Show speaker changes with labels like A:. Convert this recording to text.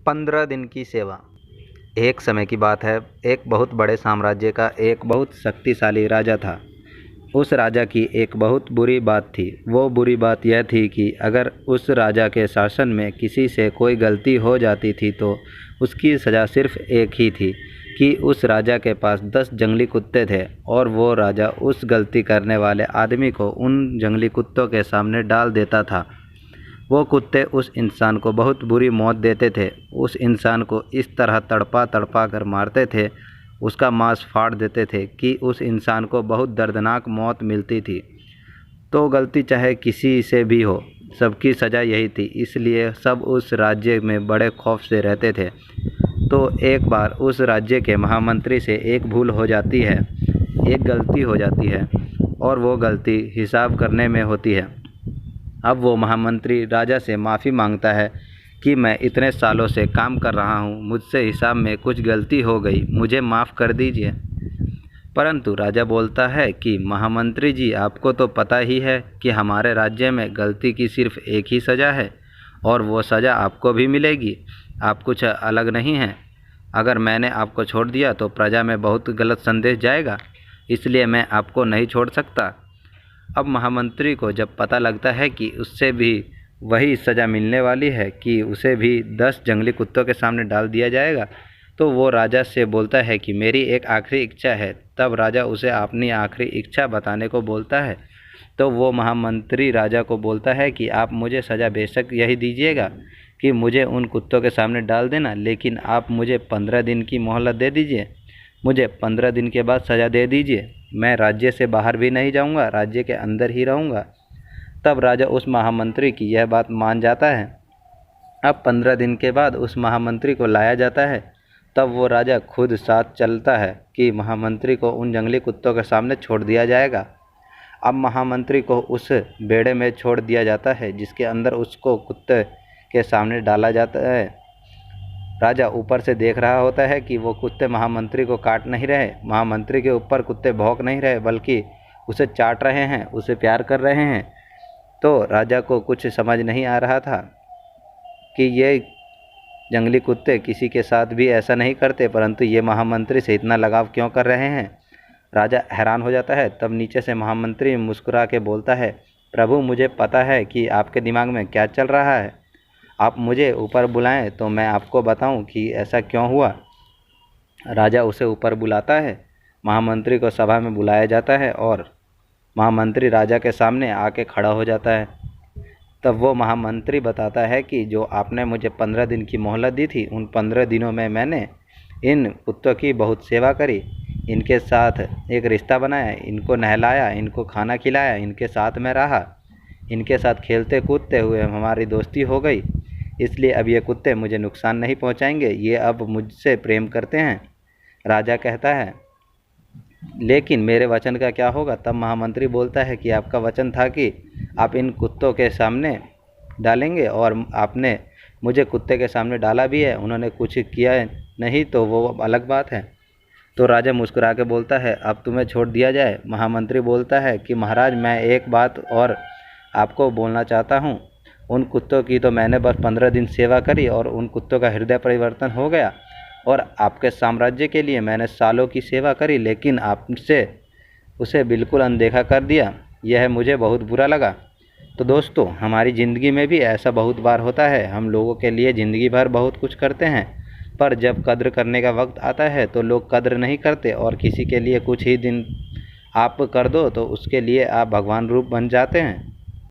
A: 15 दिन की सेवा। एक समय की बात है, एक बहुत बड़े साम्राज्य का एक बहुत शक्तिशाली राजा था। उस राजा की एक बहुत बुरी बात थी। वो बुरी बात यह थी कि अगर उस राजा के शासन में किसी से कोई गलती हो जाती थी तो उसकी सज़ा सिर्फ एक ही थी कि उस राजा के पास 10 जंगली कुत्ते थे और वो राजा उस गलती करने वाले आदमी को उन जंगली कुत्तों के सामने डाल देता था। वो कुत्ते उस इंसान को बहुत बुरी मौत देते थे। उस इंसान को इस तरह तड़पा तड़पा कर मारते थे, उसका मांस फाड़ देते थे कि उस इंसान को बहुत दर्दनाक मौत मिलती थी। तो गलती चाहे किसी से भी हो, सबकी सज़ा यही थी, इसलिए सब उस राज्य में बड़े खौफ से रहते थे। तो एक बार उस राज्य के महामंत्री से एक भूल हो जाती है, एक गलती हो जाती है और वो गलती हिसाब करने में होती है। अब वो महामंत्री राजा से माफ़ी मांगता है कि मैं इतने सालों से काम कर रहा हूँ, मुझसे हिसाब में कुछ गलती हो गई, मुझे माफ़ कर दीजिए। परंतु राजा बोलता है कि महामंत्री जी, आपको तो पता ही है कि हमारे राज्य में गलती की सिर्फ एक ही सज़ा है और वो सज़ा आपको भी मिलेगी। आप कुछ अलग नहीं हैं। अगर मैंने आपको छोड़ दिया तो प्रजा में बहुत गलत संदेश जाएगा, इसलिए मैं आपको नहीं छोड़ सकता। अब महामंत्री को जब पता लगता है कि उससे भी वही सज़ा मिलने वाली है कि उसे भी 10 जंगली कुत्तों के सामने डाल दिया जाएगा, तो वो राजा से बोलता है कि मेरी एक आखिरी इच्छा है। तब राजा उसे अपनी आखिरी इच्छा बताने को बोलता है। तो वो महामंत्री राजा को बोलता है कि आप मुझे सज़ा बेशक यही दीजिएगा कि मुझे उन कुत्तों के सामने डाल देना, लेकिन आप मुझे 15 दिन की मोहलत दे दीजिए। मुझे 15 दिन के बाद सज़ा दे दीजिए। मैं राज्य से बाहर भी नहीं जाऊंगा, राज्य के अंदर ही रहूंगा। तब राजा उस महामंत्री की यह बात मान जाता है। अब 15 दिन के बाद उस महामंत्री को लाया जाता है। तब वो राजा खुद साथ चलता है कि महामंत्री को उन जंगली कुत्तों के सामने छोड़ दिया जाएगा। अब महामंत्री को उस बेड़े में छोड़ दिया जाता है जिसके अंदर उसको कुत्ते के सामने डाला जाता है। राजा ऊपर से देख रहा होता है कि वो कुत्ते महामंत्री को काट नहीं रहे, महामंत्री के ऊपर कुत्ते भौंक नहीं रहे, बल्कि उसे चाट रहे हैं, उसे प्यार कर रहे हैं। तो राजा को कुछ समझ नहीं आ रहा था कि ये जंगली कुत्ते किसी के साथ भी ऐसा नहीं करते, परंतु ये महामंत्री से इतना लगाव क्यों कर रहे हैं। राजा हैरान हो जाता है। तब नीचे से महामंत्री मुस्कुरा के बोलता है, प्रभु, मुझे पता है कि आपके दिमाग में क्या चल रहा है। आप मुझे ऊपर बुलाएं तो मैं आपको बताऊं कि ऐसा क्यों हुआ। राजा उसे ऊपर बुलाता है। महामंत्री को सभा में बुलाया जाता है और महामंत्री राजा के सामने आके खड़ा हो जाता है। तब वो महामंत्री बताता है कि जो आपने मुझे 15 दिन की मोहलत दी थी, उन 15 दिनों में मैंने इन कुत्तों की बहुत सेवा करी, इनके साथ एक रिश्ता बनाया, इनको नहलाया, इनको खाना खिलाया, इनके साथ में रहा, इनके साथ खेलते कूदते हुए हमारी दोस्ती हो गई। इसलिए अब ये कुत्ते मुझे नुकसान नहीं पहुंचाएंगे, ये अब मुझसे प्रेम करते हैं। राजा कहता है, लेकिन मेरे वचन का क्या होगा। तब महामंत्री बोलता है कि आपका वचन था कि आप इन कुत्तों के सामने डालेंगे और आपने मुझे कुत्ते के सामने डाला भी है, उन्होंने कुछ किया नहीं तो वो अलग बात है। तो राजा मुस्कुरा के बोलता है, अब तुम्हें छोड़ दिया जाए। महामंत्री बोलता है कि महाराज, मैं एक बात और आपको बोलना चाहता हूँ। उन कुत्तों की तो मैंने बस 15 दिन सेवा करी और उन कुत्तों का हृदय परिवर्तन हो गया, और आपके साम्राज्य के लिए मैंने सालों की सेवा करी, लेकिन आपसे उसे बिल्कुल अनदेखा कर दिया। यह मुझे बहुत बुरा लगा। तो दोस्तों, हमारी ज़िंदगी में भी ऐसा बहुत बार होता है। हम लोगों के लिए ज़िंदगी भर बहुत कुछ करते हैं, पर जब कद्र करने का वक्त आता है तो लोग कद्र नहीं करते, और किसी के लिए कुछ ही दिन आप कर दो तो उसके लिए आप भगवान रूप बन जाते हैं।